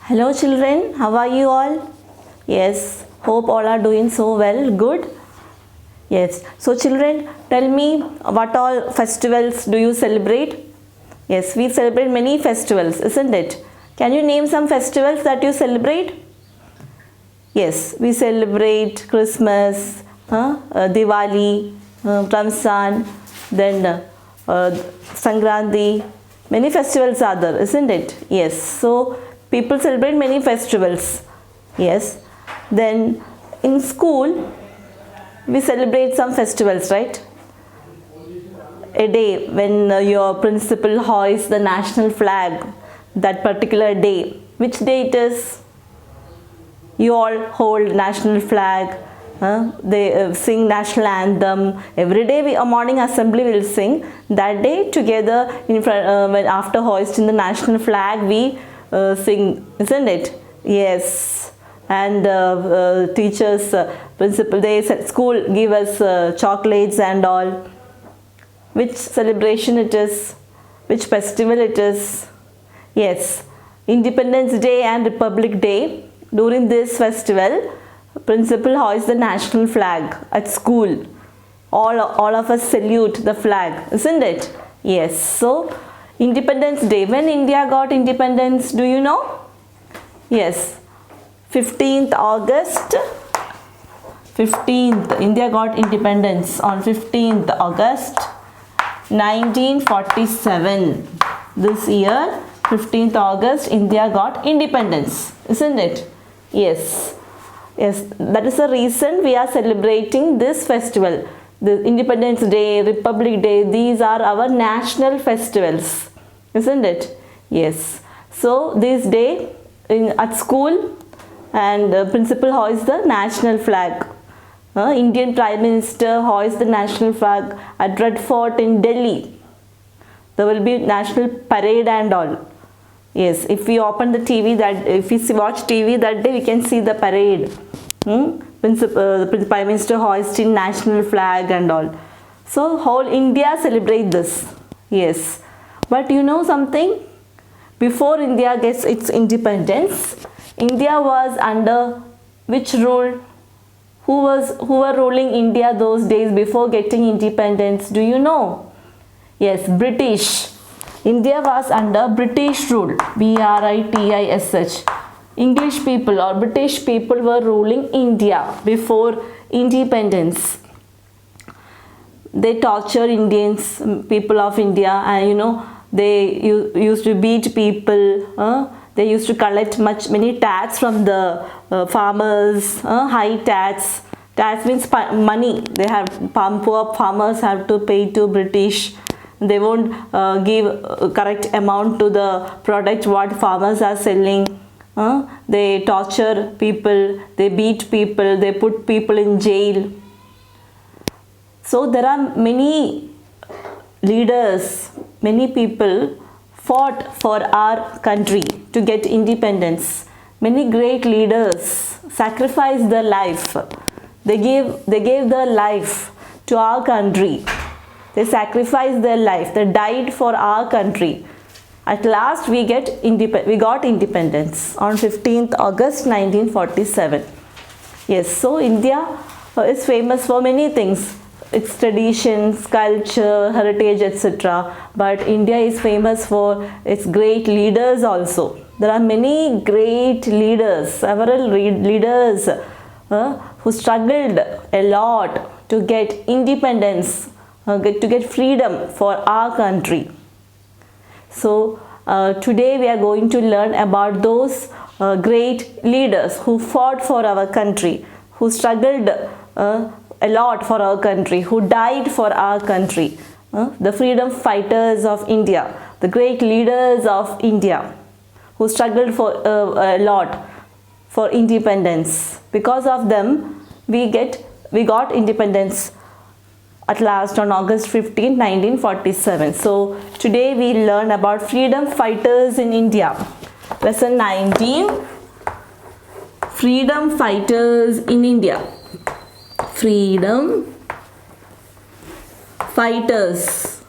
Hello children, how are you all? Yes, hope all are doing so well. Good. Yes. So children, tell me what all festivals do you celebrate? Yes, we celebrate many festivals, isn't it? Can you name some festivals that you celebrate? Yes, we celebrate Christmas, Diwali, Ramzan, then Sankranti. Many festivals are there, isn't it? Yes. So people celebrate many festivals. Yes. Then in school we celebrate some festivals, right? A day when your principal hoists the national flag. That particular day. Which day it is? You all hold national flag. They sing national anthem. Every day a morning assembly will sing. That day together in front, when after hoisting the national flag we sing, isn't it? Yes. And teachers, principal, they said school give us chocolates and all. Which celebration it is? Which festival it is? Yes, Independence Day and Republic Day. During this festival, principal hoists the national flag at school. All of us salute the flag, isn't it? Yes. So, Independence Day. When India got independence, do you know? Yes, 15th August. 15th. India got independence on 15th August 1947. This year, 15th August, India got independence, isn't it? Yes. Yes, that is the reason we are celebrating this festival. The Independence Day, Republic Day, these are our national festivals, isn't it? Yes. So, this day at school and principal hoists the national flag. Indian Prime Minister hoists the national flag at Red Fort in Delhi. There will be national parade and all. Yes, if we open the TV, if we watch TV that day, we can see the parade. The Prime Minister hoisting national flag and all. So whole India celebrate this. Yes, but you know something? Before India gets its independence, India was under which rule? Who were ruling India those days before getting independence? Do you know? Yes, British. India was under British rule. British. English people or British people were ruling India before independence. They torture Indians, people of India, and they used to beat people. They used to collect many tax from the farmers, high tax. Tax means money. They have poor farmers have to pay to British. They won't give correct amount to the product what farmers are selling. They torture people. They beat people. They put people in jail. So there are many leaders, many people fought for our country to get independence. Many great leaders sacrificed their life. They gave their life to our country. They sacrificed their life. They died for our country. At last we got independence on 15th August 1947. Yes, so India is famous for many things. Its traditions, culture, heritage, etc. But India is famous for its great leaders also. There are many great leaders, several leaders who struggled a lot to get independence, to get freedom for our country. So today we are going to learn about those great leaders who fought for our country, who struggled a lot for our country, who died for our country, the freedom fighters of India, the great leaders of India, who struggled for a lot for independence. Because of them, we got independence at last on August 15, 1947. So today we learn about freedom fighters in India. Lesson 19, freedom fighters in India. Freedom fighters.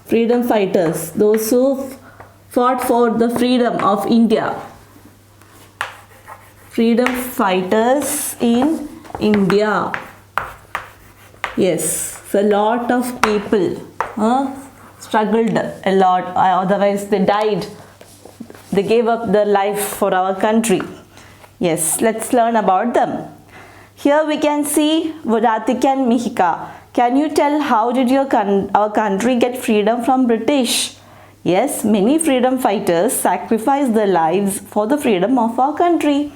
Freedom fighters, those who fought for the freedom of India? Freedom fighters in India. Yes, a lot of people struggled a lot, otherwise they died. They gave up their life for our country. Yes, let's learn about them. Here we can see Radhika and Mihika. Can you tell how did our country get freedom from British? Yes, many freedom fighters sacrificed their lives for the freedom of our country.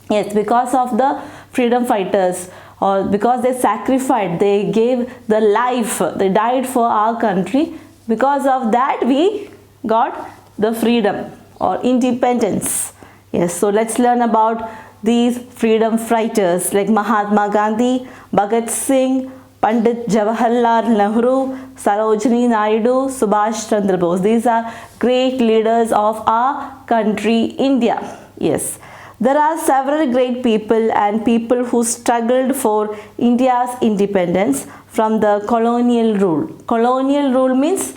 Yes, because of the freedom fighters, or because they sacrificed, they gave their life, they died for our country. Because of that, we got the freedom or independence. Yes, so let's learn about these freedom fighters like Mahatma Gandhi, Bhagat Singh, Pandit Jawaharlal Nehru, Sarojini Naidu, Subhash Chandra Bose. These are great leaders of our country, India. Yes. There are several great people and people who struggled for India's independence from the colonial rule. Colonial rule means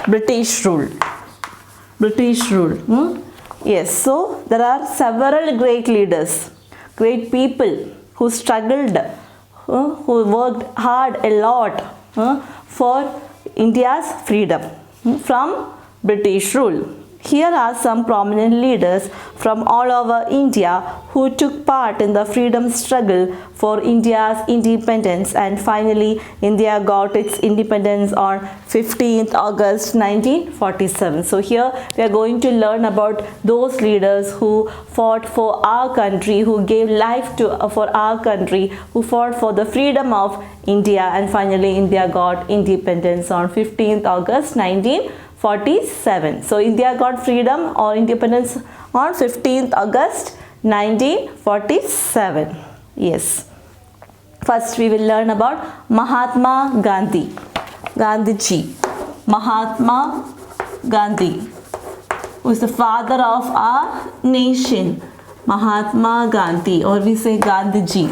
British rule. British rule. Yes, so there are several great leaders, great people who struggled, who worked hard a lot for India's freedom from British rule. Here are some prominent leaders from all over India who took part in the freedom struggle for India's independence, and finally India got its independence on 15th August 1947. So here we are going to learn about those leaders who fought for our country, who gave life for our country, who fought for the freedom of India, and finally India got independence on 15th August 1947. So India got freedom or independence on 15th August 1947. Yes. First we will learn about Mahatma Gandhi. Gandhiji. Mahatma Gandhi, who is the father of our nation. Mahatma Gandhi, or we say Gandhiji.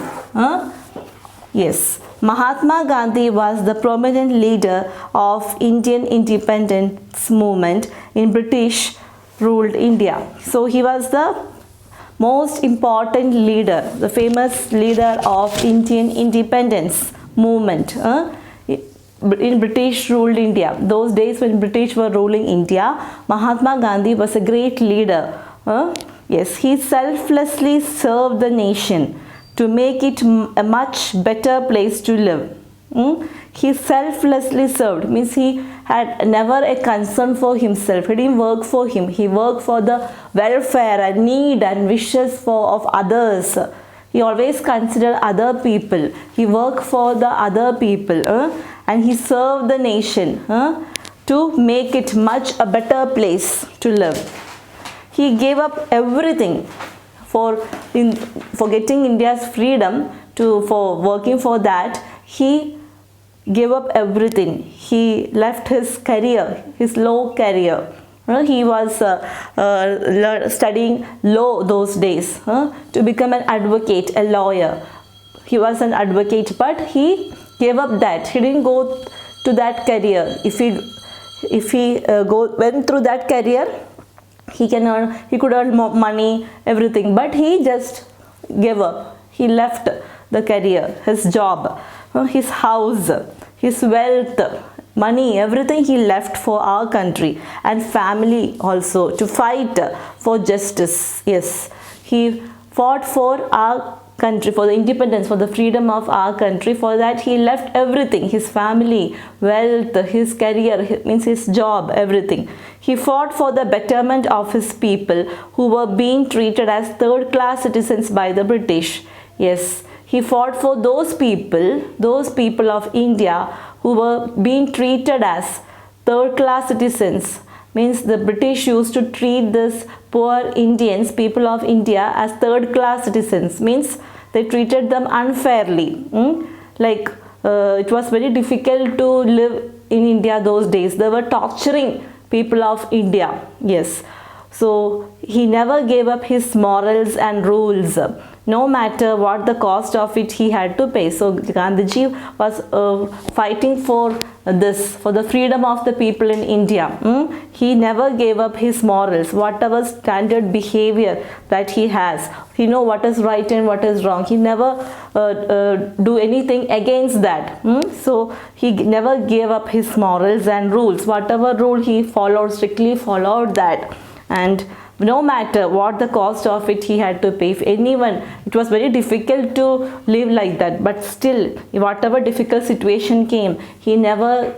Yes. Mahatma Gandhi was the prominent leader of Indian independence movement in British ruled India. So he was the most important leader, the famous leader of Indian independence movement in British ruled India. Those days when British were ruling India, Mahatma Gandhi was a great leader. Yes, he selflessly served the nation to make it a much better place to live. He selflessly served, means he had never a concern for himself. He didn't work for him. He worked for the welfare and need and wishes of others. He always considered other people. He worked for the other people and he served the nation to make it much a better place to live. He gave up everything for getting India's freedom, for working for that. He gave up everything. He left his career, his law career. He was studying law those days to become an advocate, a lawyer. He was an advocate, but he gave up that. He didn't go to that career. If he went through that career, he could earn more money, everything, but he just gave up. He left the career, his job, his house, his wealth, money, everything he left for our country and family also, to fight for justice. Yes, he fought for our country, for the independence, for the freedom of our country. For that he left everything, his family, wealth, his career, means his job, everything. He fought for the betterment of his people who were being treated as third-class citizens by the British. Yes, he fought for those people of India who were being treated as third-class citizens. Means the British used to treat this poor Indians, people of India, as third-class citizens. Means they treated them unfairly. It was very difficult to live in India those days. They were torturing people of India. Yes. So he never gave up his morals and rules. no matter what the cost of it, he had to pay. So Gandhiji was fighting for this, for the freedom of the people in India. He never gave up his morals, whatever standard behavior that he has. He know what is right and what is wrong. He never do anything against that. So he never gave up his morals and rules. Whatever rule he followed, strictly followed that. And no matter what the cost of it, he had to pay. If anyone, it was very difficult to live like that, but still, whatever difficult situation came, he never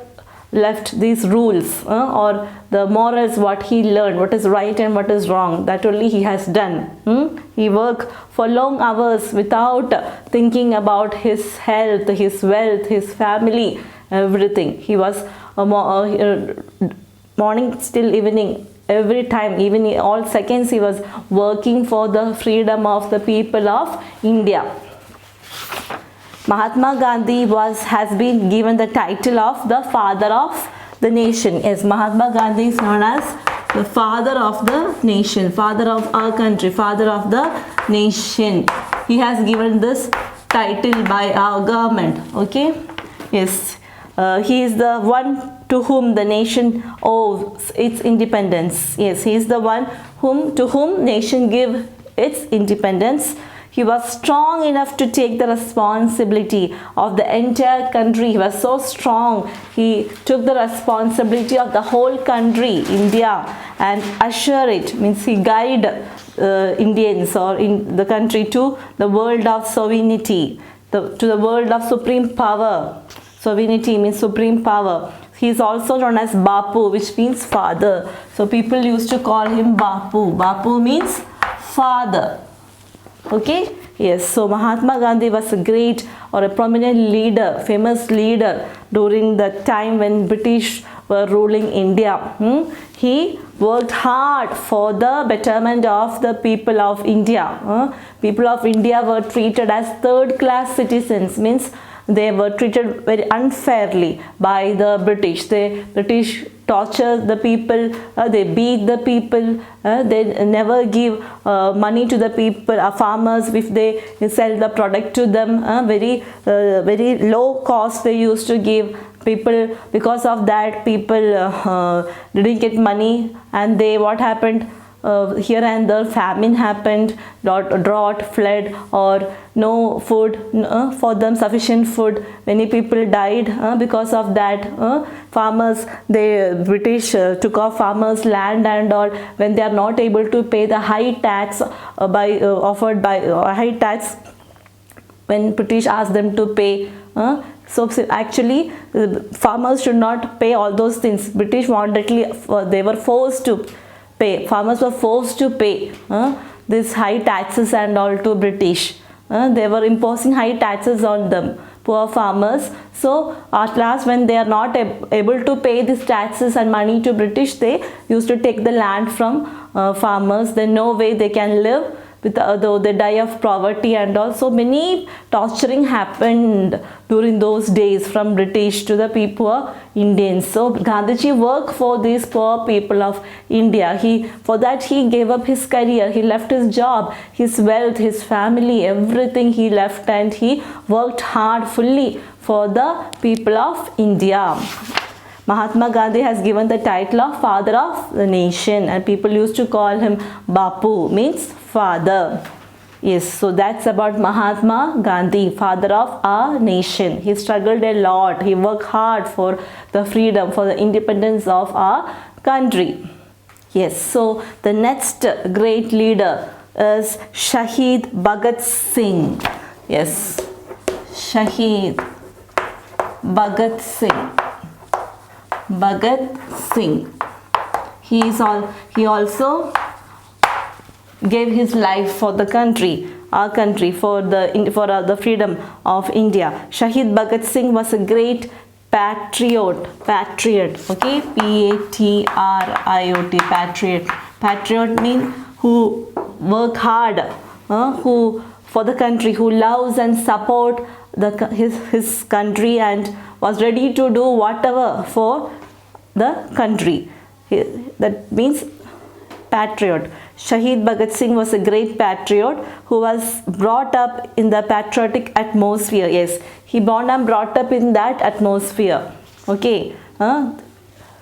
left these rules or the morals, what he learned, what is right and what is wrong, that only he has done. He worked for long hours without thinking about his health, his wealth, his family, everything. He was morning till evening, every time, even all seconds, he was working for the freedom of the people of India. Mahatma Gandhi has been given the title of the father of the nation. Yes, Mahatma Gandhi is known as the father of the nation, father of our country, father of the nation. He has given this title by our government. Okay, yes, he is the one to whom the nation owes its independence. Yes, he is the one to whom nation give its independence. He was strong enough to take the responsibility of the entire country. He was so strong. He took the responsibility of the whole country, India, and assure it, means he guide Indians or in the country to the world of sovereignty, to the world of supreme power. Sovereignty means supreme power. He is also known as Bapu, which means father. So people used to call him Bapu. Bapu means father. Okay, yes, so Mahatma Gandhi was a great or a prominent leader, famous leader during the time when British were ruling India. He worked hard for the betterment of the people of India. People of India were treated as third class citizens, means they were treated very unfairly by the British. The British torture the people, they beat the people, they never give money to the people, farmers, if they sell the product to them, very low cost they used to give people. Because of that, people didn't get money, and what happened? Here and there famine happened, drought, flood, or no food for them, sufficient food. Many people died because of that. Farmers, British took off farmers' land and all. When they are not able to pay the high tax offered by high tax, when British asked them to pay. So actually, farmers should not pay all those things. British they were forced to pay. Farmers were forced to pay these high taxes and all to British. They were imposing high taxes on them, poor farmers. So at last, when they are not able to pay these taxes and money to British, they used to take the land from farmers. Then no way they can live, though they die of poverty, and also many torturing happened during those days from British to the poor Indians. So Gandhiji worked for these poor people of India. For that he gave up his career. He left his job, his wealth, his family, everything he left, and he worked hard fully for the people of India. Mahatma Gandhi has given the title of father of the nation, and people used to call him Bapu, means father. Yes, so that's about Mahatma Gandhi, father of our nation. He struggled a lot. He worked hard for the freedom, for the independence of our country. Yes, so the next great leader is Shahid Bhagat Singh. Yes, Shahid Bhagat Singh. Bhagat Singh. He also gave his life for the country, our country, for the freedom of India. Shahid Bhagat Singh was a great patriot. Okay, Patriot. Patriot means who work hard, who for the country, who loves and support his country and was ready to do whatever for the country. That means patriot. Shahid Bhagat Singh was a great patriot who was brought up in the patriotic atmosphere. Yes, he born and brought up in that atmosphere. Okay,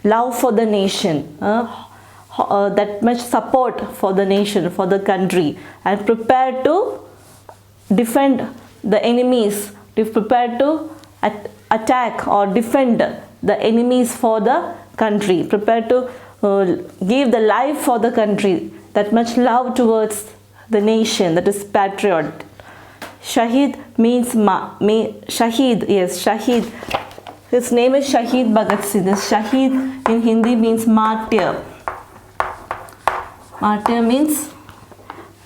love for the nation, that much support for the nation, for the country, and prepared to defend the enemies, prepared to attack or defend the enemies for the country, prepared to give the life for the country, that much love towards the nation, that is patriot. Shahid means Shahid, yes, Shahid. His name is Shahid Bhagat Singh. This Shahid in Hindi means martyr. Martyr means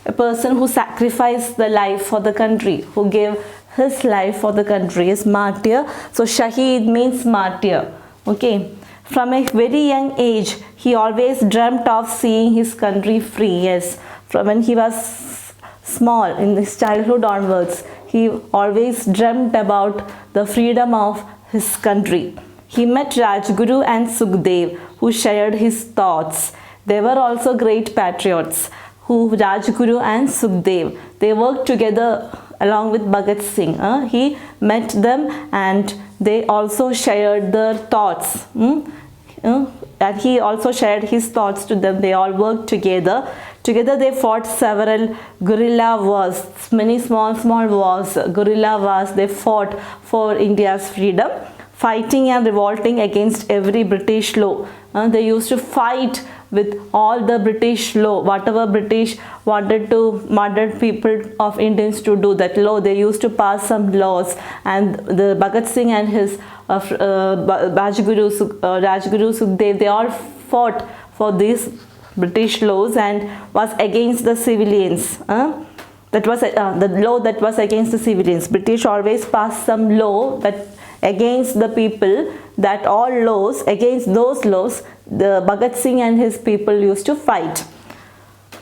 a person who sacrificed the life for the country, who gave his life for the country is martyr. So Shahid means martyr. Okay. From a very young age, he always dreamt of seeing his country free. Yes, from when he was small, in his childhood onwards, he always dreamt about the freedom of his country. He met Rajguru and Sukhdev, who shared his thoughts. They were also great patriots. Rajguru and Sukhdev, they worked together along with Bhagat Singh. He met them and they also shared their thoughts. And he also shared his thoughts to them. They all worked together. Together they fought several guerrilla wars, many small wars, guerrilla wars. They fought for India's freedom, fighting and revolting against every British law. They used to fight with all the British law, whatever British wanted to murder people of Indians to do, that law, they used to pass some laws, and the Bhagat Singh and his Rajguru Sukhdev, they all fought for these British laws and was against the civilians. That was the law that was against the civilians. British always passed some law that against the people, that all laws, against those laws, the Bhagat Singh and his people used to fight.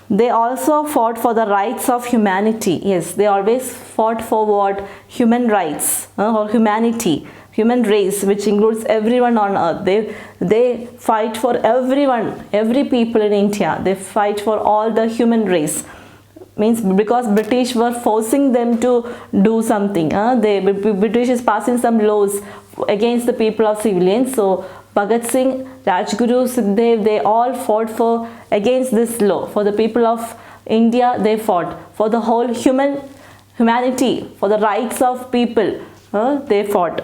They also fought for the rights of humanity. Yes, they always fought for what? Human rights or humanity, human race, which includes everyone on earth. They fight for everyone, every people in India. They fight for all the human race. Means because British were forcing them to do something. British is passing some laws against the people of civilians. So Bhagat Singh, Rajguru, Sukhdev, they all fought for against this law. For the people of India, they fought. For the whole humanity, for the rights of people, they fought.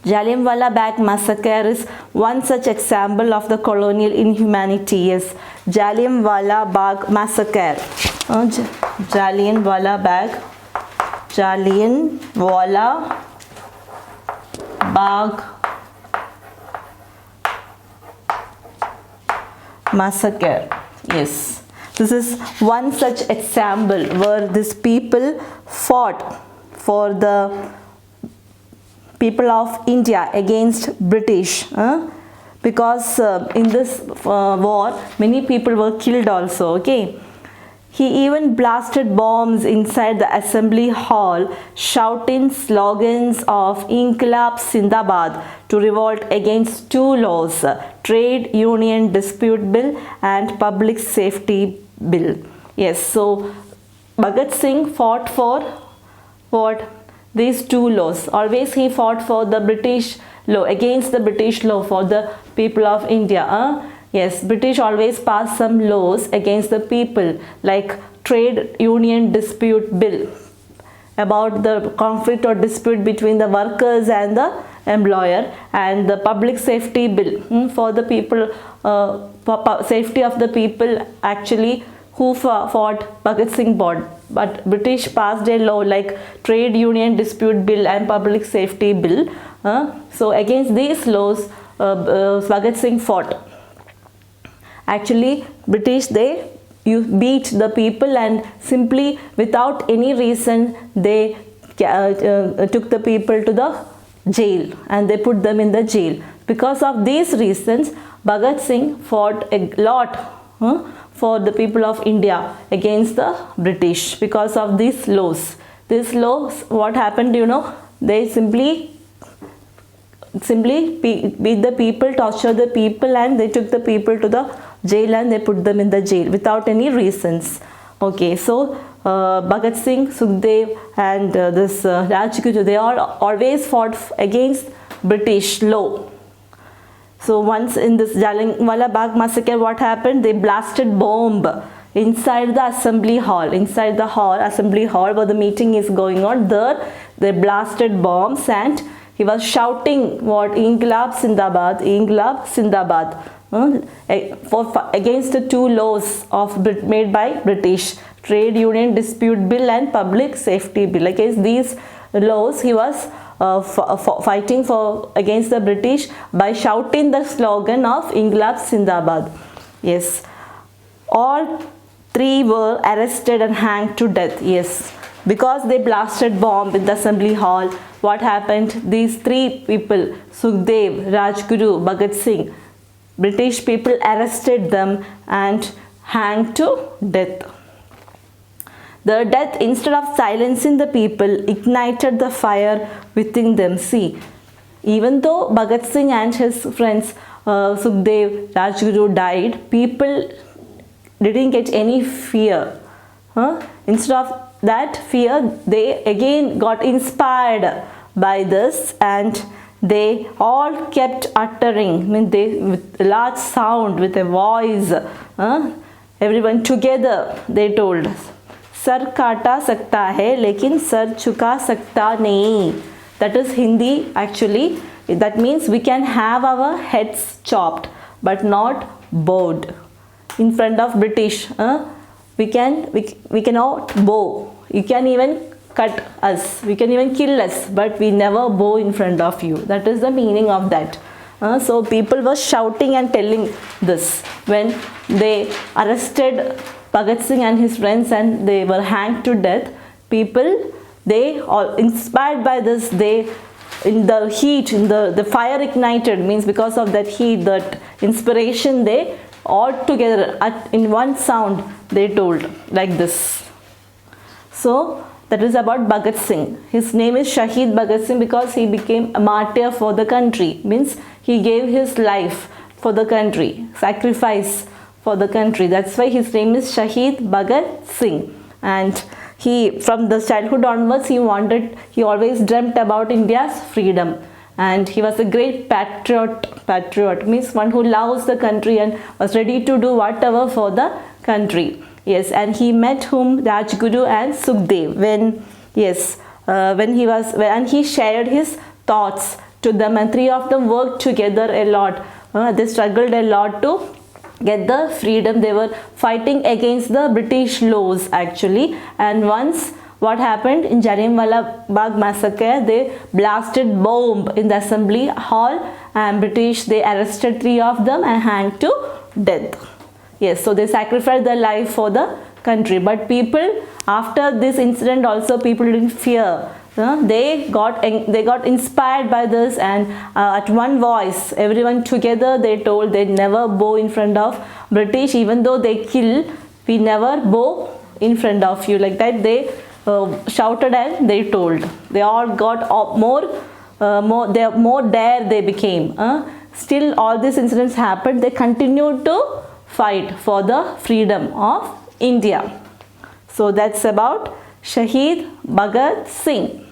Jallianwala Bagh massacre is one such example of the colonial inhumanity. Yes, Jallianwala Bagh massacre. Jallianwala Bagh massacre. Yes, this is one such example where these people fought for the people of India against British, because in this war many people were killed also. Okay, he even blasted bombs inside the assembly hall, shouting slogans of Inqilab Zindabad to revolt against two laws, Trade Union Dispute Bill and Public Safety Bill. Yes, so Bhagat Singh fought for what? These two laws. Always he fought for the British law, against the British law for the people of India. Yes, British always passed some laws against the people, like Trade Union Dispute Bill, about the conflict or dispute between the workers and the employer, and the Public Safety Bill for the people, safety of the people actually who fought Bhagat Singh fought. But British passed a law like Trade Union Dispute Bill and Public Safety Bill. So against these laws, Bhagat Singh fought. Actually, British, they beat the people and simply without any reason they took the people to the jail and they put them in the jail. Because of these reasons, Bhagat Singh fought a lot for the people of India against the British. Because of these laws, what happened, they simply beat the people, tortured the people, and they took the people to the jail and they put them in the jail without any reasons. Okay, so Bhagat Singh, Sukhdev and this Rajguru, they all always fought against British law. So once in this Jallianwala Bagh massacre, what happened? They blasted bomb inside the assembly hall. Inside the assembly hall where the meeting is going on, there they blasted bombs and he was shouting what? Inqilab Zindabad, Inqilab Zindabad. Against the two laws made by British, Trade Union Dispute Bill and Public Safety Bill. Against these laws he was fighting against the British by shouting the slogan of Inqilab Zindabad. Yes, all three were arrested and hanged to death. Yes, because they blasted bomb in the assembly hall. What happened? These three people, Sukhdev, Rajguru, Bhagat Singh, British people arrested them and hanged to death. Their death, instead of silencing the people, ignited the fire within them. See, even though Bhagat Singh and his friends Sukhdev, Rajguru died, people didn't get any fear. Instead of that fear, they again got inspired by this and they all kept uttering, with a large sound, with a voice, everyone together, they told, sir काटा सकता है लेकिन sir झुका सकता नहीं. That is Hindi actually. That means we can have our heads chopped but not bowed in front of British. We cannot bow. You can even cut us. We can even kill us, but we never bow in front of you. That is the meaning of that. So people were shouting and telling this when they arrested Bhagat Singh and his friends and they were hanged to death. People, they all inspired by this, they in the heat, in the fire ignited, means because of that heat, that inspiration, they all together in one sound they told like this. So that is about Bhagat Singh. His name is Shahid Bhagat Singh because he became a martyr for the country, means he gave his life for the country, sacrifice for the country. That's why his name is Shahid Bhagat Singh. And he, from the childhood onwards, he always dreamt about India's freedom. And he was a great patriot means one who loves the country and was ready to do whatever for the country. Yes, and he met Rajguru and Sukhdev when he shared his thoughts to them, and three of them worked together a lot. They struggled a lot to get the freedom. They were fighting against the British laws actually. And once what happened in Jallianwala Bagh massacre, they blasted bomb in the assembly hall and British, they arrested three of them and hanged to death. Yes, so they sacrificed their life for the country. But people, after this incident also, people didn't fear. They got inspired by this, and at one voice, everyone together, they told they'd never bow in front of British. Even though they kill, we never bow in front of you. Like that they shouted and they told. They all got more dare they became. Still all these incidents happened. They continued to fight for the freedom of India. So that's about Shahid Bhagat Singh.